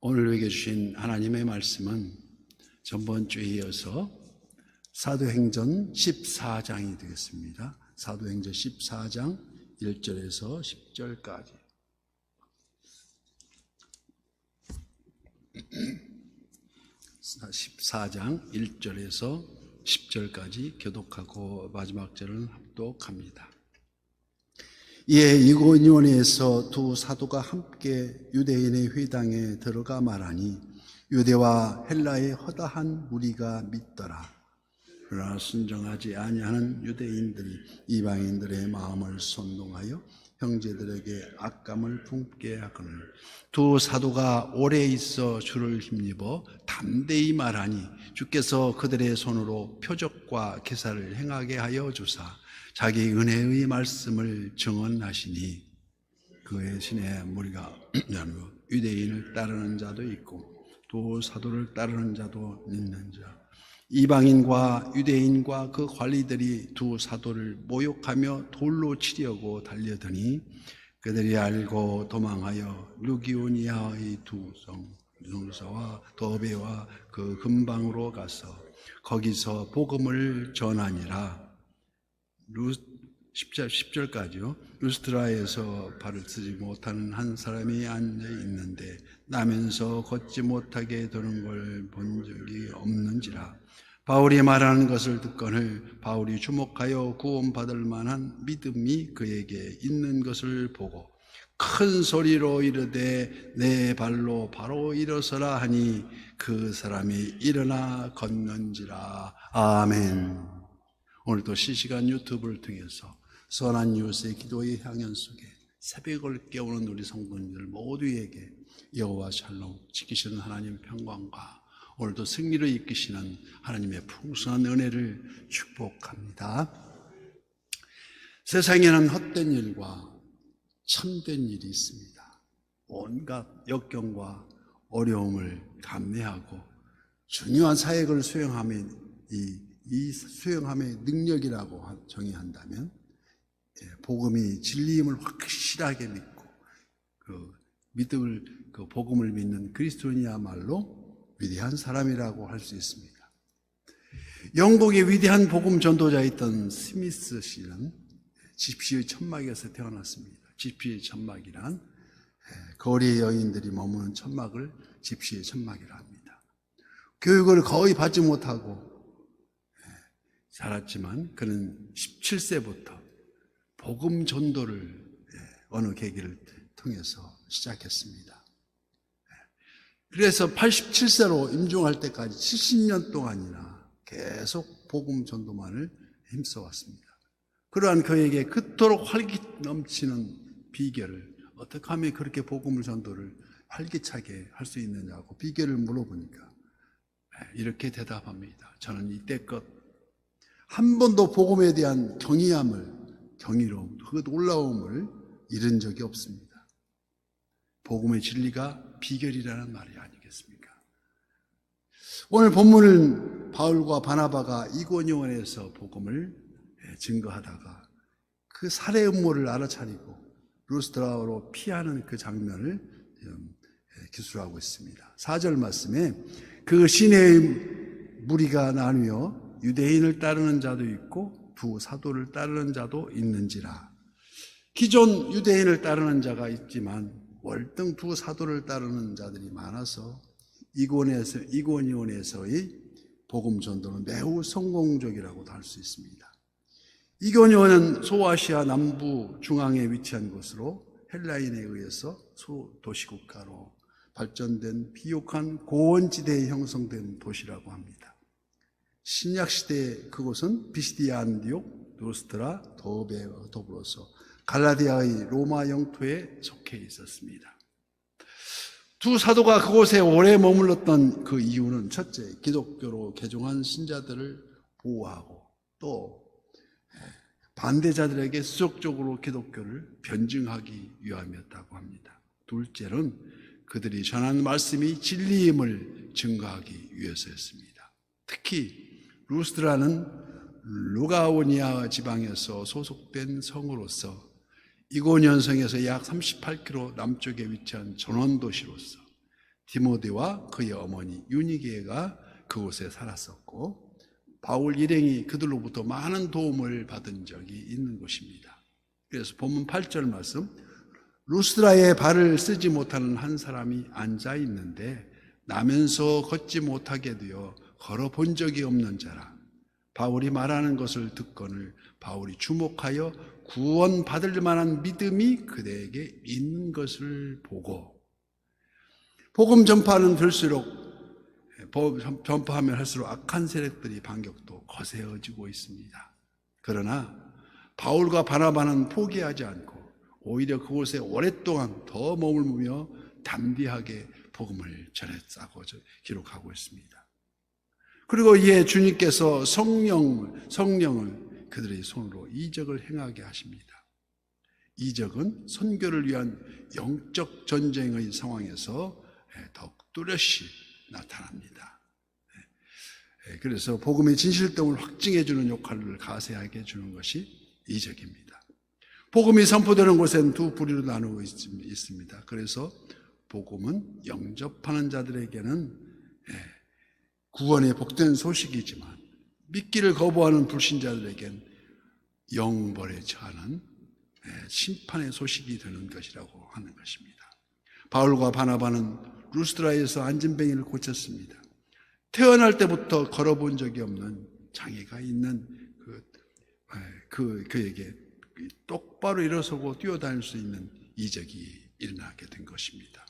오늘 우리에게 주신 하나님의 말씀은 전번 주에 이어서 사도행전 14장이 되겠습니다. 사도행전 14장 1절에서 10절까지. (14장) 1절에서 10절까지 교독하고 마지막 절은 합독합니다. 이에 이고니온에서 두 사도가 함께 유대인의 회당에 들어가 말하니 유대와 헬라의 허다한 무리가 믿더라. 그러나 순종하지 아니하는 유대인들이 이방인들의 마음을 선동하여 형제들에게 악감을 품게 하거늘 두 사도가 오래 있어 주를 힘입어 담대히 말하니 주께서 그들의 손으로 표적과 기사를 행하게 하여 주사 자기 은혜의 말씀을 증언하시니 그의 신의 무리가 유대인을 따르는 자도 있고 또 사도를 따르는 자도 있는 자 이방인과 유대인과 그 관리들이 두 사도를 모욕하며 돌로 치려고 달려드니 그들이 알고 도망하여 루기오니아의 두 성서와 더베와 그 근방으로 가서 거기서 복음을 전하니라. 10절까지요. 루스트라에서 발을 쓰지 못하는 한 사람이 앉아 있는데 나면서 걷지 못하게 되는 걸 본 적이 없는지라. 바울이 말하는 것을 듣거늘 바울이 주목하여 구원받을 만한 믿음이 그에게 있는 것을 보고 큰 소리로 이르되 내 발로 바로 일어서라 하니 그 사람이 일어나 걷는지라. 아멘. 오늘도 실시간 유튜브를 통해서 선한 이웃의 기도의 향연 속에 새벽을 깨우는 우리 성도님들 모두에게 여호와 샬롬 지키시는 하나님의 평강과 오늘도 승리를 이끄시는 하나님의 풍성한 은혜를 축복합니다. 세상에는 헛된 일과 참된 일이 있습니다. 온갖 역경과 어려움을 감내하고 중요한 사역을 수행하면 이 수행함의 능력이라고 정의한다면 복음이 진리임을 확실하게 믿고 그 복음을 믿는 그리스도인이야말로 위대한 사람이라고 할 수 있습니다. 영국의 위대한 복음 전도자였던 스미스 씨는 집시의 천막에서 태어났습니다. 집시의 천막이란 거리 여인들이 머무는 천막을 집시의 천막이라 합니다. 교육을 거의 받지 못하고 자랐지만 그는 17세부터 복음 전도를 어느 계기를 통해서 시작했습니다. 그래서 87세로 임종할 때까지 70년 동안이나 계속 복음 전도만을 힘써왔습니다. 그러한 그에게 그토록 활기 넘치는 비결을 어떻게 하면 그렇게 복음 전도를 활기차게 할 수 있느냐고 비결을 물어보니까 이렇게 대답합니다. 저는 이때껏 한 번도 복음에 대한 경이로움, 그 놀라움을 잃은 적이 없습니다. 복음의 진리가 비결이라는 말이 아니겠습니까? 오늘 본문은 바울과 바나바가 이고니온에서 복음을 증거하다가 그 살해 음모를 알아차리고 루스트라로 피하는 그 장면을 기술하고 있습니다. 4절 말씀에 그 시내의 무리가 나뉘어 유대인을 따르는 자도 있고 두 사도를 따르는 자도 있는지라. 기존 유대인을 따르는 자가 있지만 월등 두 사도를 따르는 자들이 많아서 이고니온에서의 복음 전도는 매우 성공적이라고도 할 수 있습니다. 이고니온은 소아시아 남부 중앙에 위치한 곳으로 헬라인에 의해서 소도시국가로 발전된 비옥한 고원지대에 형성된 도시라고 합니다. 신약시대에 그곳은 비시디아 안디옥, 루스트라, 더베와 더불어서 갈라디아의 로마 영토에 속해 있었습니다. 두 사도가 그곳에 오래 머물렀던 그 이유는 첫째, 기독교로 개종한 신자들을 보호하고 또 반대자들에게 수적적으로 기독교를 변증하기 위함이었다고 합니다. 둘째는 그들이 전한 말씀이 진리임을 증거하기 위해서였습니다. 특히 루스트라는 루가오니아 지방에서 소속된 성으로서 이고니온성에서 약 38km 남쪽에 위치한 전원도시로서 디모데와 그의 어머니 유니게가 그곳에 살았었고 바울 일행이 그들로부터 많은 도움을 받은 적이 있는 곳입니다. 그래서 본문 8절 말씀, 루스드라에 발을 쓰지 못하는 한 사람이 앉아 있는데 나면서 걷지 못하게 되어 걸어본 적이 없는 자라. 바울이 말하는 것을 듣거늘 바울이 주목하여 구원받을 만한 믿음이 그대에게 있는 것을 보고, 복음 전파는 될수록 전파하면 할수록 악한 세력들이 반격도 거세어지고 있습니다. 그러나 바울과 바나바는 포기하지 않고 오히려 그곳에 오랫동안 더 머물며 담대하게 복음을 전했다고 기록하고 있습니다. 그리고 이에 주님께서 성령을 그들의 손으로 이적을 행하게 하십니다. 이적은 선교를 위한 영적 전쟁의 상황에서 더욱 뚜렷이 나타납니다. 그래서 복음의 진실됨을 확증해 주는 역할을 가세하게 해주는 것이 이적입니다. 복음이 선포되는 곳에는 두 부류로 나누고 있습니다. 그래서 복음은 영접하는 자들에게는 구원의 복된 소식이지만 믿기를 거부하는 불신자들에겐 영벌에 처하는 심판의 소식이 되는 것이라고 하는 것입니다. 바울과 바나바는 루스드라에서 안진뱅이를 고쳤습니다. 태어날 때부터 걸어본 적이 없는 장애가 있는 그에게 똑바로 일어서고 뛰어다닐 수 있는 이적이 일어나게 된 것입니다.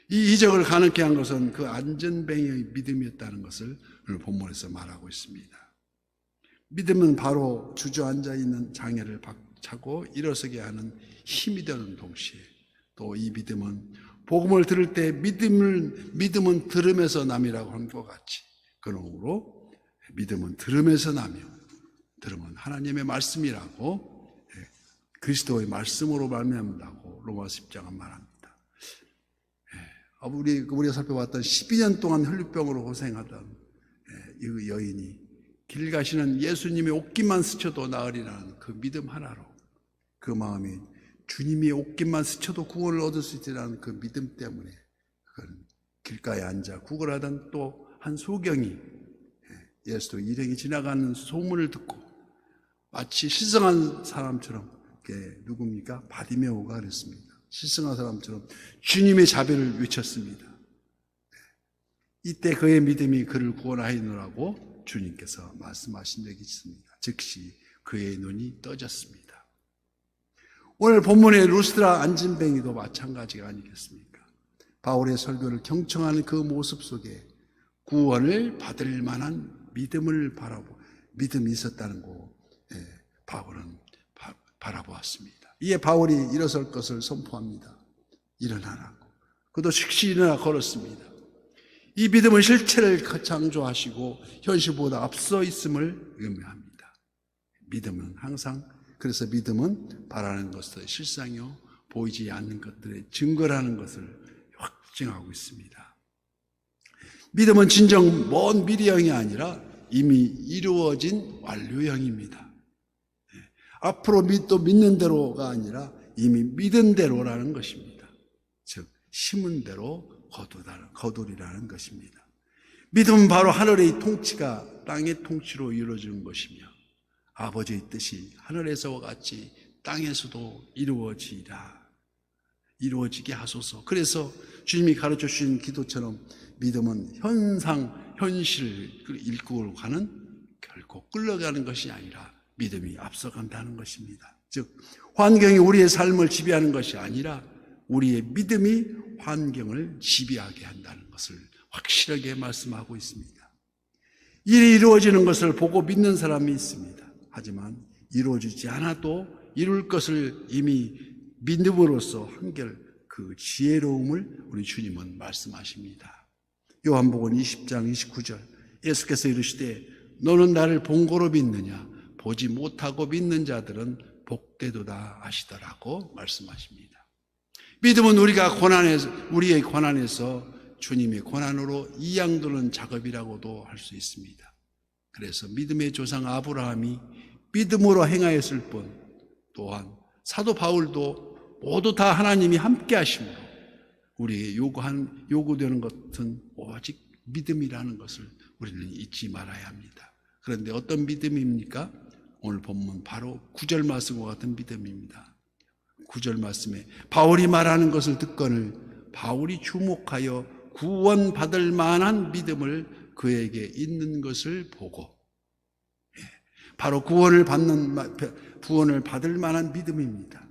이 이적을 가능케 한 것은 그 안전뱅이의 믿음이었다는 것을 오늘 본문에서 말하고 있습니다. 믿음은 바로 주저앉아 있는 장애를 박차고 일어서게 하는 힘이 되는 동시에 또 이 믿음은 복음을 들을 때 믿음은 들음에서 남이라고 한 것 같이 그러므로 믿음은 들음에서 나며 들음은 하나님의 말씀이라고 그리스도의 말씀으로 말미암는다고 로마서 10장은 말합니다. 우리가 살펴봤던 12년 동안 혈류병으로 고생하던 이 여인이 길 가시는 예수님의 옷깃만 스쳐도 나으리라는 그 믿음 하나로 그 마음이 주님이 옷깃만 스쳐도 구원을 얻을 수 있다는 그 믿음 때문에 그건 길가에 앉아 구걸하던 또 한 소경이 예수도 일행이 지나가는 소문을 듣고 마치 실성한 사람처럼 누굽니까? 바디메오가 그랬습니다. 실성한 사람처럼 주님의 자비를 외쳤습니다. 이때 그의 믿음이 그를 구원하였노라고 주님께서 말씀하신 적이 있습니다. 즉시 그의 눈이 떠졌습니다. 오늘 본문의 루스드라 안진뱅이도 마찬가지가 아니겠습니까? 바울의 설교를 경청하는 그 모습 속에 구원을 받을 만한 믿음이 있었다는 거 바울은 바라보았습니다. 이에 바울이 일어설 것을 선포합니다. 일어나라고. 그도 즉시 일어나 걸었습니다. 이 믿음은 실체를 창조하시고 현실보다 앞서 있음을 의미합니다. 믿음은 항상 그래서 믿음은 바라는 것의 실상이요 보이지 않는 것들의 증거라는 것을 확증하고 있습니다. 믿음은 진정 먼 미래형이 아니라 이미 이루어진 완료형입니다. 앞으로 또 믿는 대로가 아니라 이미 믿은 대로라는 것입니다. 즉 심은 대로 거두리라는 것입니다. 믿음은 바로 하늘의 통치가 땅의 통치로 이루어지는 것이며 아버지의 뜻이 하늘에서와 같이 땅에서도 이루어지게 하소서. 그래서 주님이 가르쳐 주신 기도처럼 믿음은 현실을 이끌고 가는 결코 끌려가는 것이 아니라 믿음이 앞서간다는 것입니다. 즉 환경이 우리의 삶을 지배하는 것이 아니라 우리의 믿음이 환경을 지배하게 한다는 것을 확실하게 말씀하고 있습니다. 일이 이루어지는 것을 보고 믿는 사람이 있습니다. 하지만 이루어지지 않아도 이룰 것을 이미 믿음으로써 한결 그 지혜로움을 우리 주님은 말씀하십니다. 요한복음 20장 29절 예수께서 이르시되 너는 나를 본고로 믿느냐 보지 못하고 믿는 자들은 복되도다 하시더라고 말씀하십니다. 믿음은 우리의 고난에서 주님의 고난으로 이양도는 작업이라고도 할 수 있습니다. 그래서 믿음의 조상 아브라함이 믿음으로 행하였을 뿐 또한 사도 바울도 모두 다 하나님이 함께 하심으로 우리에게 요구되는 것은 오직 믿음이라는 것을 우리는 잊지 말아야 합니다. 그런데 어떤 믿음입니까? 오늘 본문 바로 9절 말씀과 같은 믿음입니다. 9절 말씀에 바울이 말하는 것을 듣거늘 바울이 주목하여 구원받을 만한 믿음을 그에게 있는 것을 보고, 바로 구원을 받을 만한 믿음입니다.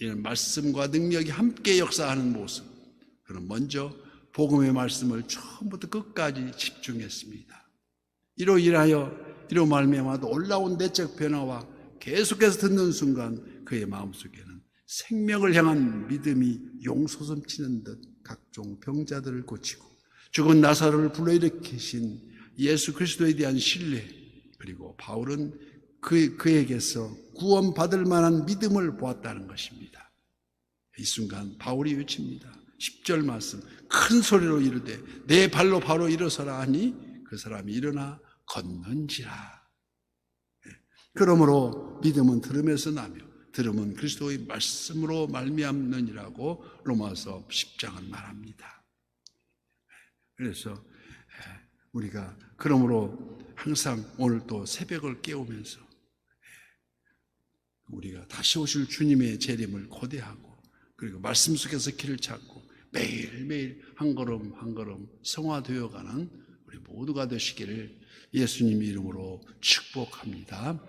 이런 말씀과 능력이 함께 역사하는 모습. 그럼 먼저 복음의 말씀을 처음부터 끝까지 집중했습니다. 이로 말미암아 놀라운 내적 변화와 계속해서 듣는 순간 그의 마음속에는 생명을 향한 믿음이 용솟음치는 듯 각종 병자들을 고치고 죽은 나사로를 불러일으키신 예수 그리스도에 대한 신뢰, 그리고 바울은 그에게서 구원받을 만한 믿음을 보았다는 것입니다. 이 순간 바울이 외칩니다. 10절 말씀, 큰 소리로 이르되 내 발로 바로 일어서라 하니 그 사람이 일어나 걷는지라. 그러므로 믿음은 들음에서 나며 들음은 그리스도의 말씀으로 말미암느니라고 로마서 10장은 말합니다. 그래서 우리가 그러므로 항상 오늘 또 새벽을 깨우면서 우리가 다시 오실 주님의 재림을 고대하고, 그리고 말씀 속에서 길을 찾고 매일매일 한 걸음 한 걸음 성화되어가는 우리 모두가 되시기를 예수님 이름으로 축복합니다.